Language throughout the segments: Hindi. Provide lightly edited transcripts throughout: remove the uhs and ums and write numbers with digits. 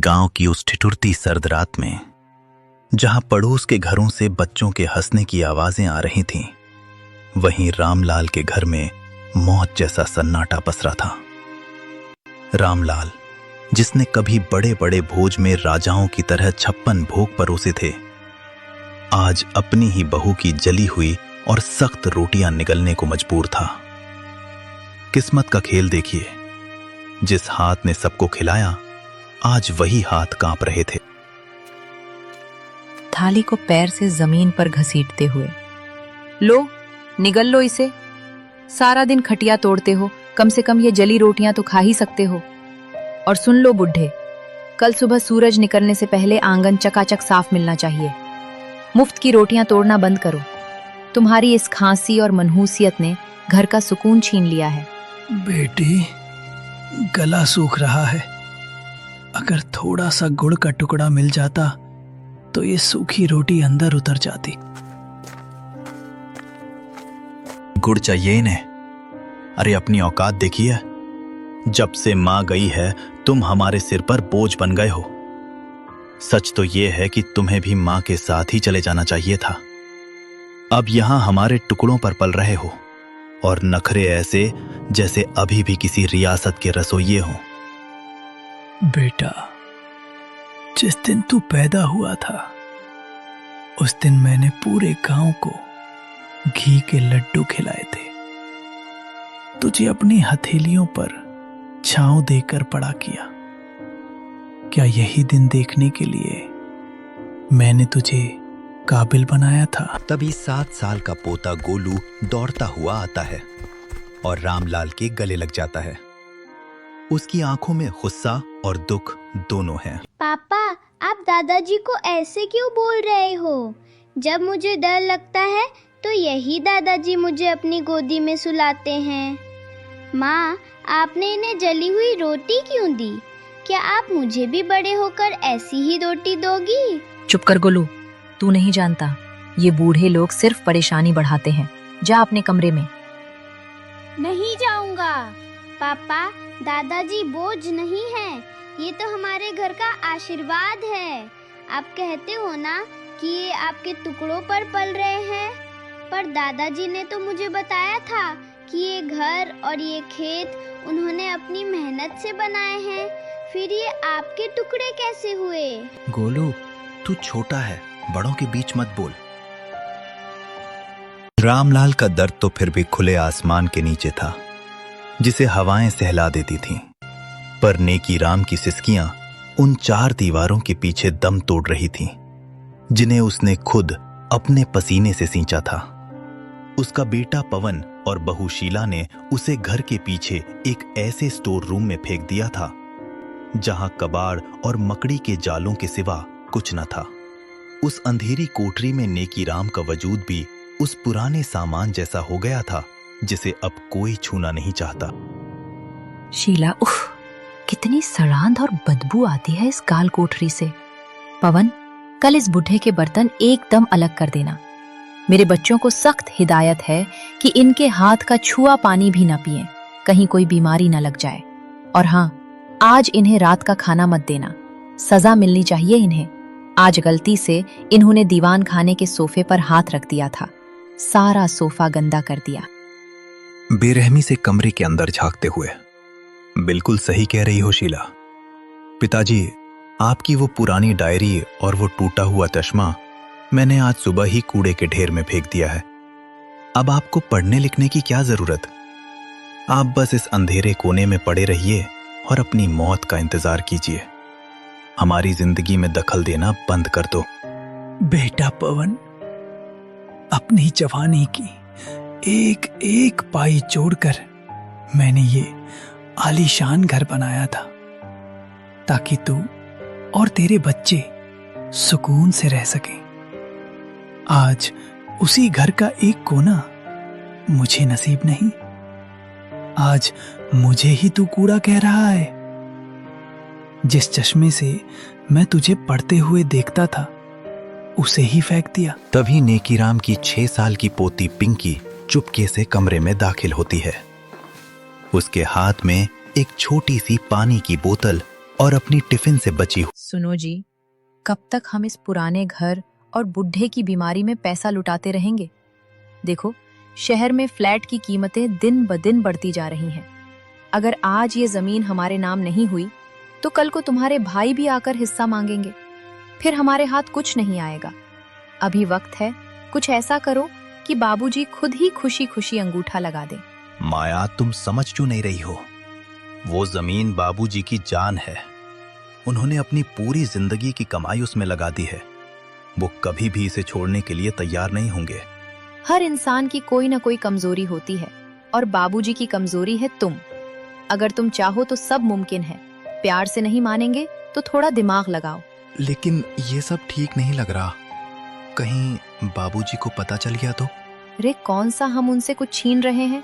गांव की उस ठिठुरती सर्द रात में, जहां पड़ोस के घरों से बच्चों के हंसने की आवाजें आ रही थीं, वहीं रामलाल के घर में मौत जैसा सन्नाटा पसरा था। रामलाल, जिसने कभी बड़े बड़े भोज में राजाओं की तरह 56 भोग परोसे थे, आज अपनी ही बहू की जली हुई और सख्त रोटियां निगलने को मजबूर था। किस्मत का खेल देखिए, जिस हाथ ने सबको खिलाया, आज वही हाथ कांप रहे थे। थाली को पैर से जमीन पर घसीटते हुए, लो निगल लो इसे, सारा दिन खटिया तोड़ते हो, कम से कम ये जली रोटियां तो खा ही सकते हो। और सुन लो बुढ़े, कल सुबह सूरज निकलने से पहले आंगन चकाचक साफ मिलना चाहिए। मुफ्त की रोटियां तोड़ना बंद करो। तुम्हारी इस खांसी और मनहूसियत ने घर का सुकून छीन लिया है। बेटी, गला सूख रहा है। अगर थोड़ा सा गुड़ का टुकड़ा मिल जाता तो ये सूखी रोटी अंदर उतर जाती। गुड़ चाहिए इन्हें? अरे अपनी औकात देखिए। जब से मां गई है, तुम हमारे सिर पर बोझ बन गए हो। सच तो यह है कि तुम्हें भी मां के साथ ही चले जाना चाहिए था। अब यहां हमारे टुकड़ों पर पल रहे हो, और नखरे ऐसे जैसे अभी भी किसी रियासत के रसोइये हों। बेटा, जिस दिन तू पैदा हुआ था, उस दिन मैंने पूरे गांव को घी के लड्डू खिलाए थे। तुझे अपनी हथेलियों पर छांव देकर बड़ा किया। क्या यही दिन देखने के लिए मैंने तुझे काबिल बनाया था? तभी 7 साल का पोता गोलू दौड़ता हुआ आता है और रामलाल के गले लग जाता है। उसकी आंखों में गुस्सा और दुख दोनों हैं। पापा, आप दादाजी को ऐसे क्यों बोल रहे हो? जब मुझे डर लगता है तो यही दादाजी मुझे अपनी गोदी में सुलाते हैं। माँ, आपने इन्हें जली हुई रोटी क्यों दी? क्या आप मुझे भी बड़े होकर ऐसी ही रोटी दोगी? चुप कर गोलू, तू नहीं जानता, ये बूढ़े लोग सिर्फ परेशानी बढ़ाते हैं। जा अपने कमरे में। नहीं जाऊंगा। पापा, दादाजी बोझ नहीं है, ये तो हमारे घर का आशीर्वाद है। आप कहते हो ना कि ये आपके टुकड़ों पर पल रहे हैं, पर दादाजी ने तो मुझे बताया था कि ये घर और ये खेत उन्होंने अपनी मेहनत से बनाए हैं। फिर ये आपके टुकड़े कैसे हुए? गोलू, तू छोटा है, बड़ों के बीच मत बोल। रामलाल का दर्द तो फिर भी खुले आसमान के नीचे था, जिसे हवाएं सहला देती थीं। पर नेकी राम की सिसकियां उन 4 दीवारों के पीछे दम तोड़ रही थीं, जिन्हें उसने खुद अपने पसीने से सींचा था। उसका बेटा पवन और बहू शीला ने उसे घर के पीछे एक ऐसे स्टोर रूम में फेंक दिया था, जहां कबाड़ और मकड़ी के जालों के सिवा कुछ न था। उस अंधेरी कोठरी में नेकी राम का वजूद भी उस पुराने सामान जैसा हो गया था, जिसे अब कोई छूना नहीं चाहता। शीला, उफ, कितनी सड़ांध और बदबू आती है इस काल कोठरी से। पवन, कल इस बुढ़े के बर्तन एकदम अलग कर देना। मेरे बच्चों को सख्त हिदायत है कि इनके हाथ का छुआ पानी भी ना पिएं, कहीं कोई बीमारी ना लग जाए। और हाँ, आज इन्हें रात का खाना मत देना, सजा मिलनी चाहिए इन्हें। आज गलती से इन्होंने दीवान खाने के सोफे पर हाथ रख दिया था, सारा सोफा गंदा कर दिया। बेरहमी से कमरे के अंदर झांकते हुए, बिल्कुल सही कह रही हो शीला। पिताजी, आपकी वो पुरानी डायरी और वो टूटा हुआ चश्मा मैंने आज सुबह ही कूड़े के ढेर में फेंक दिया है। अब आपको पढ़ने लिखने की क्या जरूरत? आप बस इस अंधेरे कोने में पड़े रहिए और अपनी मौत का इंतजार कीजिए। हमारी जिंदगी में दखल देना बंद कर दो। बेटा पवन, अपनी जवानी की एक एक पाई जोड़कर मैंने ये आलीशान घर बनाया था, ताकि तू और तेरे बच्चे सुकून से रह सकें। आज उसी घर का एक कोना मुझे नसीब नहीं। आज मुझे ही तू कूड़ा कह रहा है। जिस चश्मे से मैं तुझे पढ़ते हुए देखता था, उसे ही फेंक दिया। तभी नेकीराम की 6 साल की पोती पिंकी चुपके से कमरे में दाखिल होती है। उसके हाथ में एक छोटी सी पानी की बोतल और अपनी टिफिन से बची सुनो जी, कब तक हम इस पुराने घर और बुढ़े की बीमारी में पैसा लुटाते रहेंगे? देखो, शहर में फ्लैट की कीमतें दिन ब दिन बढ़ती जा रही हैं। अगर आज ये जमीन हमारे नाम नहीं हुई तो कल को तुम्हारे भाई भी आकर हिस्सा मांगेंगे, फिर हमारे हाथ कुछ नहीं आएगा। अभी वक्त है, कुछ ऐसा करो कि बाबूजी खुद ही खुशी खुशी अंगूठा लगा दें। माया, तुम समझ क्यों नहीं रही हो? वो जमीन बाबूजी की जान है। उन्होंने अपनी पूरी जिंदगी की कमाई उसमें लगा दी है। वो कभी भी इसे छोड़ने के लिए तैयार नहीं होंगे। हर इंसान की कोई ना कोई कमजोरी होती है और बाबूजी की कमजोरी है तुम। अगर तुम चाहो तो सब मुमकिन है। प्यार से नहीं मानेंगे तो थोड़ा दिमाग लगाओ। लेकिन ये सब ठीक नहीं लग रहा। कहीं बाबूजी को पता चल गया तो? रे, कौन सा हम उनसे कुछ छीन रहे हैं?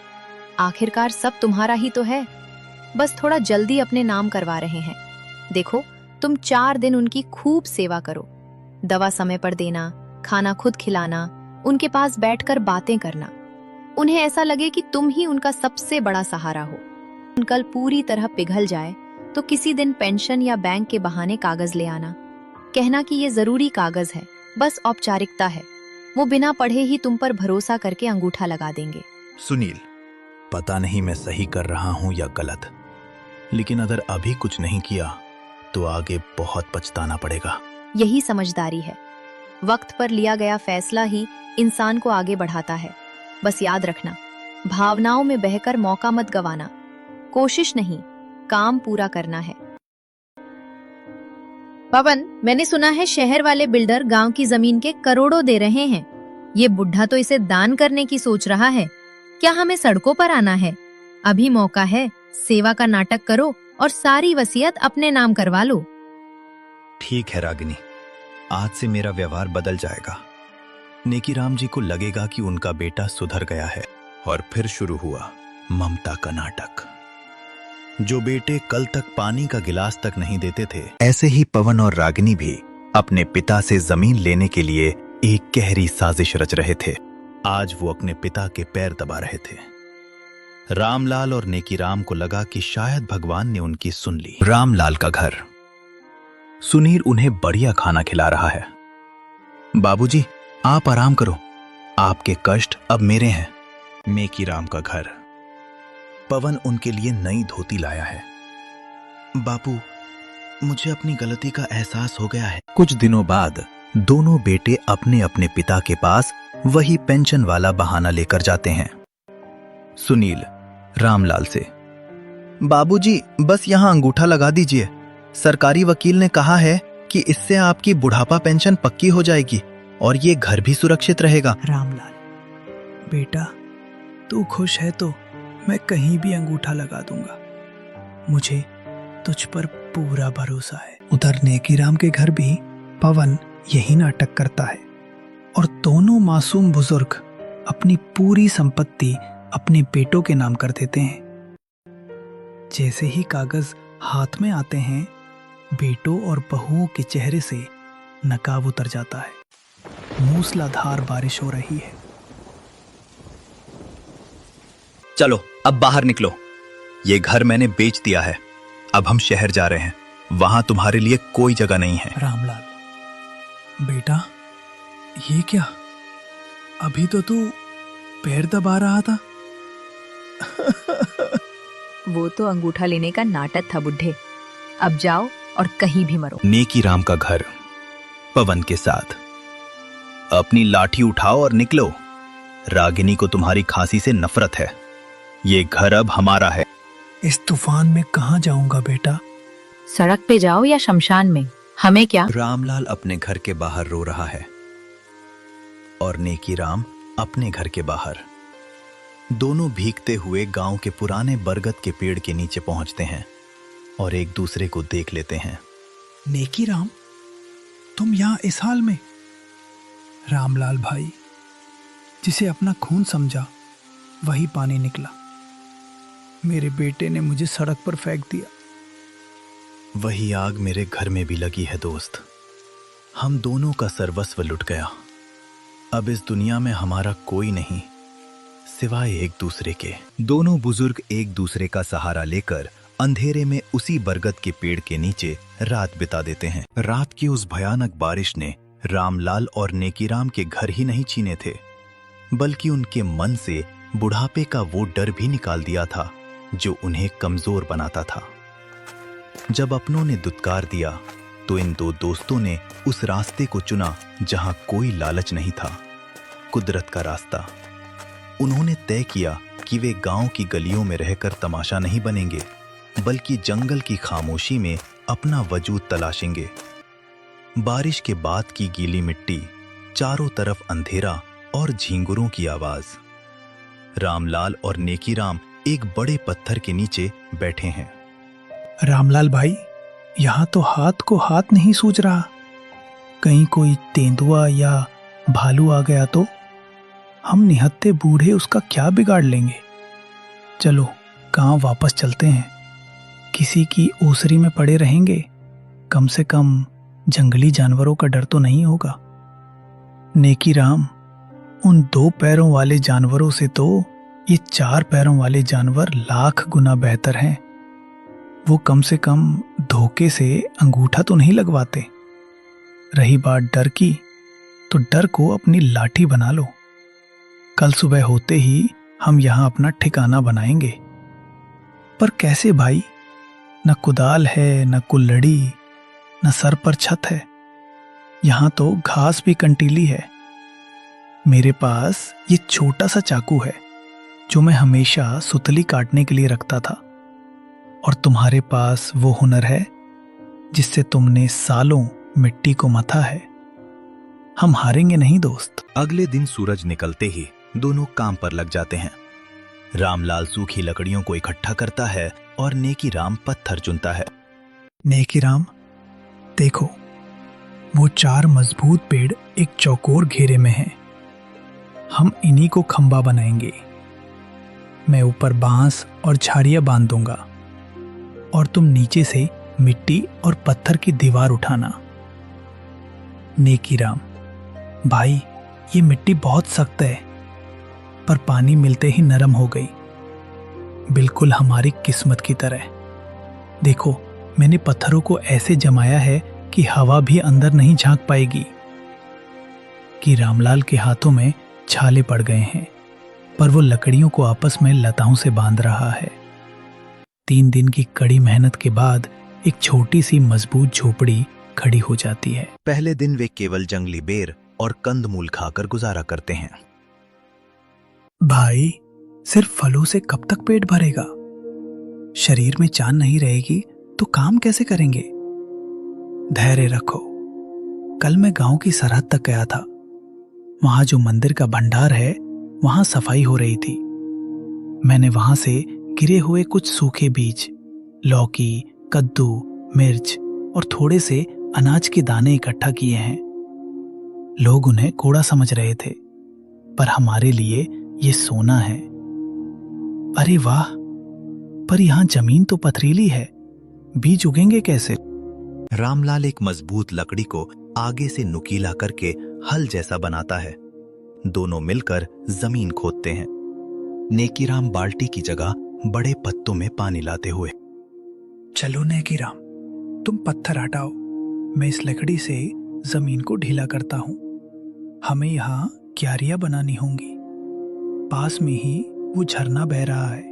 आखिरकार सब तुम्हारा ही तो है। बस थोड़ा जल्दी अपने नाम करवा रहे हैं। देखो, तुम 4 दिन उनकी खूब सेवा करो। दवा समय पर देना, खाना खुद खिलाना, उनके पास बैठकर बातें करना। उन्हें ऐसा लगे कि तुम ही उनका सबसे बड़ा सहारा हो। कल पूरी तरह पिघल जाए तो किसी दिन पेंशन या बैंक के बहाने कागज ले आना। कहना कि ये जरूरी कागज है, बस औपचारिकता है। वो बिना पढ़े ही तुम पर भरोसा करके अंगूठा लगा देंगे। सुनील, पता नहीं मैं सही कर रहा हूं या गलत, लेकिन अगर अभी कुछ नहीं किया तो आगे बहुत पछताना पड़ेगा। यही समझदारी है। वक्त पर लिया गया फैसला ही इंसान को आगे बढ़ाता है। बस याद रखना, भावनाओं में बहकर मौका मत गंवाना। कोशिश नहीं, काम पूरा करना है। पवन, मैंने सुना है शहर वाले बिल्डर गांव की जमीन के करोड़ों दे रहे हैं। ये बुढ़ा तो इसे दान करने की सोच रहा है। क्या हमें सड़कों पर आना है? अभी मौका है, सेवा का नाटक करो और सारी वसीयत अपने नाम करवा लो। ठीक है रागिनी, आज से मेरा व्यवहार बदल जाएगा। नेकीराम जी को लगेगा कि उनका बेटा सुधर गया है। और फिर शुरू हुआ ममता का नाटक। जो बेटे कल तक पानी का गिलास तक नहीं देते थे, ऐसे ही पवन और रागिनी भी अपने पिता से जमीन लेने के लिए एक गहरी साजिश रच रहे थे। आज वो अपने पिता के पैर दबा रहे थे। रामलाल और नेकीराम को लगा कि शायद भगवान ने उनकी सुन ली। रामलाल का घर। सुनील उन्हें बढ़िया खाना खिला रहा है। बाबूजी, आप आराम करो, आपके कष्ट अब मेरे हैं। नेकीराम का घर। पवन उनके लिए नई धोती लाया है। बापू, मुझे अपनी गलती का एहसास हो गया है। कुछ दिनों बाद दोनों बेटे अपने अपने पिता के पास वही पेंशन वाला बहाना लेकर जाते हैं। सुनील रामलाल से, बाबूजी, बस यहां अंगूठा लगा दीजिए। सरकारी वकील ने कहा है कि इससे आपकी बुढ़ापा पेंशन पक्की हो जाएगी और ये घर भी सुरक्षित रहेगा। रामलाल बेटा, तू खुश है तो मैं कहीं भी अंगूठा लगा दूंगा। मुझे तुझ पर पूरा भरोसा है। उधर नेकीराम के घर भी पवन यही नाटक करता है और दोनों मासूम बुजुर्ग अपनी पूरी संपत्ति अपने बेटों के नाम कर देते हैं। जैसे ही कागज हाथ में आते हैं, बेटों और बहुओं के चेहरे से नकाब उतर जाता है। मूसलाधार बारिश हो रही है। चलो अब बाहर निकलो। ये घर मैंने बेच दिया है। अब हम शहर जा रहे हैं। वहां तुम्हारे लिए कोई जगह नहीं है। रामलाल बेटा, ये क्या? अभी तो तू पैर दबा रहा था। वो तो अंगूठा लेने का नाटक था बुढ़े। अब जाओ और कहीं भी मरो। नेकीराम का घर। पवन के साथ। अपनी लाठी उठाओ और निकलो। रागिनी को तुम्हारी खांसी से नफरत है। ये घर अब हमारा है। इस तूफान में कहाँ जाऊंगा बेटा? सड़क पे जाओ या शमशान में, हमें क्या। रामलाल अपने घर के बाहर रो रहा है और नेकीराम अपने घर के बाहर। दोनों भीगते हुए गांव के पुराने बरगद के पेड़ के नीचे पहुंचते हैं और एक दूसरे को देख लेते हैं। नेकीराम, तुम यहाँ इस हाल में? रामलाल भाई, जिसे अपना खून समझा वही पानी निकला। मेरे बेटे ने मुझे सड़क पर फेंक दिया। वही आग मेरे घर में भी लगी है दोस्त। हम दोनों का सर्वस्व लुट गया। अब इस दुनिया में हमारा कोई नहीं सिवाय एक दूसरे के। दोनों बुजुर्ग एक दूसरे का सहारा लेकर अंधेरे में उसी बरगद के पेड़ के नीचे रात बिता देते हैं। रात की उस भयानक बारिश ने रामलाल और नेकीराम के घर ही नहीं छीने थे, बल्कि उनके मन से बुढ़ापे का वो डर भी निकाल दिया था जो उन्हें कमजोर बनाता था। जब अपनों ने दुत्कार दिया तो इन दो दोस्तों ने उस रास्ते को चुना जहां कोई लालच नहीं था, कुदरत का रास्ता। उन्होंने तय किया कि वे गांव की गलियों में रहकर तमाशा नहीं बनेंगे, बल्कि जंगल की खामोशी में अपना वजूद तलाशेंगे। बारिश के बाद की गीली मिट्टी, चारों तरफ अंधेरा और झींगुरों की आवाज। रामलाल और नेकीराम एक बड़े पत्थर के नीचे बैठे हैं। रामलाल भाई, यहाँ तो हाथ को हाथ नहीं सूझ रहा। कहीं कोई तेंदुआ या भालू आ गया तो हम निहत्थे बूढ़े उसका क्या बिगाड़ लेंगे। चलो गांव वापस चलते हैं। किसी की ओसरी में पड़े रहेंगे, कम से कम जंगली जानवरों का डर तो नहीं होगा। नेकीराम, उन 2 पैरों वाले जानवरों से तो ये 4 पैरों वाले जानवर लाख गुना बेहतर हैं। वो कम से कम धोखे से अंगूठा तो नहीं लगवाते। रही बात डर की, तो डर को अपनी लाठी बना लो। कल सुबह होते ही हम यहां अपना ठिकाना बनाएंगे। पर कैसे भाई? न कुदाल है, न कुल्लड़ी, न सर पर छत है। यहां तो घास भी कंटीली है। मेरे पास ये छोटा सा चाकू है जो मैं हमेशा सुतली काटने के लिए रखता था, और तुम्हारे पास वो हुनर है जिससे तुमने सालों मिट्टी को मथा है। हम हारेंगे नहीं दोस्त। अगले दिन सूरज निकलते ही दोनों काम पर लग जाते हैं। रामलाल सूखी लकड़ियों को इकट्ठा करता है और नेकीराम पत्थर चुनता है। नेकीराम, देखो वो 4 मजबूत पेड़ एक चौकोर घेरे में हैं। हम इन्हीं को खंबा बनाएंगे। मैं ऊपर बांस और झाड़ियां बांध दूंगा और तुम नीचे से मिट्टी और पत्थर की दीवार उठाना। नेकीराम भाई, ये मिट्टी बहुत सख्त है, पर पानी मिलते ही नरम हो गई, बिल्कुल हमारी किस्मत की तरह। देखो, मैंने पत्थरों को ऐसे जमाया है कि हवा भी अंदर नहीं झांक पाएगी। कि रामलाल के हाथों में छाले पड़ गए हैं, पर वो लकड़ियों को आपस में लताओं से बांध रहा है। 3 दिन की कड़ी मेहनत के बाद एक छोटी सी मजबूत झोपड़ी खड़ी हो जाती है। पहले दिन वे केवल जंगली बेर और कंदमूल खाकर गुजारा करते हैं। भाई, सिर्फ फलों से कब तक पेट भरेगा? शरीर में जान नहीं रहेगी तो काम कैसे करेंगे? धैर्य रखो। कल मैं गांव की सरहद तक गया था। वहां जो मंदिर का भंडार है, वहां सफाई हो रही थी। मैंने वहां से गिरे हुए कुछ सूखे बीज, लौकी, कद्दू, मिर्च और थोड़े से अनाज के दाने इकट्ठा किए हैं। लोग उन्हें कोड़ा समझ रहे थे, पर हमारे लिए ये सोना है। अरे वाह, पर यहां जमीन तो पथरीली है, बीज उगेंगे कैसे? रामलाल एक मजबूत लकड़ी को आगे से नुकीला करके हल जैसा बनाता है। दोनों मिलकर जमीन खोदते हैं। नेकीराम बाल्टी की जगह बड़े पत्तों में पानी लाते हुए। चलो नेकीराम, तुम पत्थर हटाओ, मैं इस लकड़ी से जमीन को ढीला करता हूं। हमें यहाँ क्यारियां बनानी होंगी। पास में ही वो झरना बह रहा है,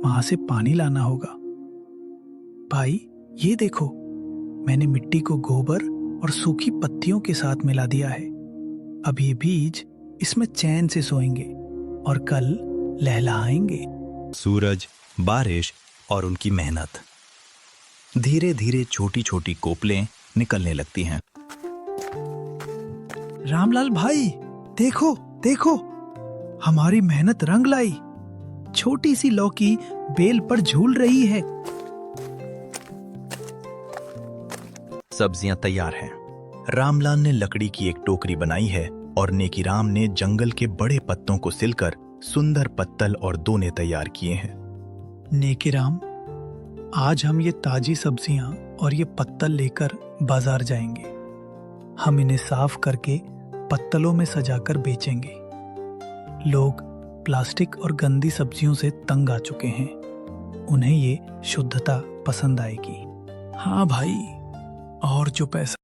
वहां से पानी लाना होगा। भाई, ये देखो, मैंने मिट्टी को गोबर और सूखी पत्तियों के साथ मिला दिया है। अब ये बीज इसमें चैन से सोएंगे और कल लहलहाएंगे। सूरज, बारिश और उनकी मेहनत। धीरे धीरे छोटी छोटी कोपलें निकलने लगती हैं। रामलाल भाई, देखो देखो, हमारी मेहनत रंग लाई। छोटी सी लौकी बेल पर झूल रही है। सब्जियां तैयार हैं। रामलाल ने लकड़ी की एक टोकरी बनाई है और नेकीराम ने जंगल के बड़े पत्तों को सिलकर सुंदर पत्तल और दोने तैयार किए हैं। नेकीराम, आज हम ये ताजी सब्जियां और ये पत्तल लेकर बाजार जाएंगे। हम इन्हें साफ करके पत्तलों में सजाकर बेचेंगे। लोग प्लास्टिक और गंदी सब्जियों से तंग आ चुके हैं। उन्हें ये शुद्धता पसंद आएगी। हाँ भाई, और जो पैसा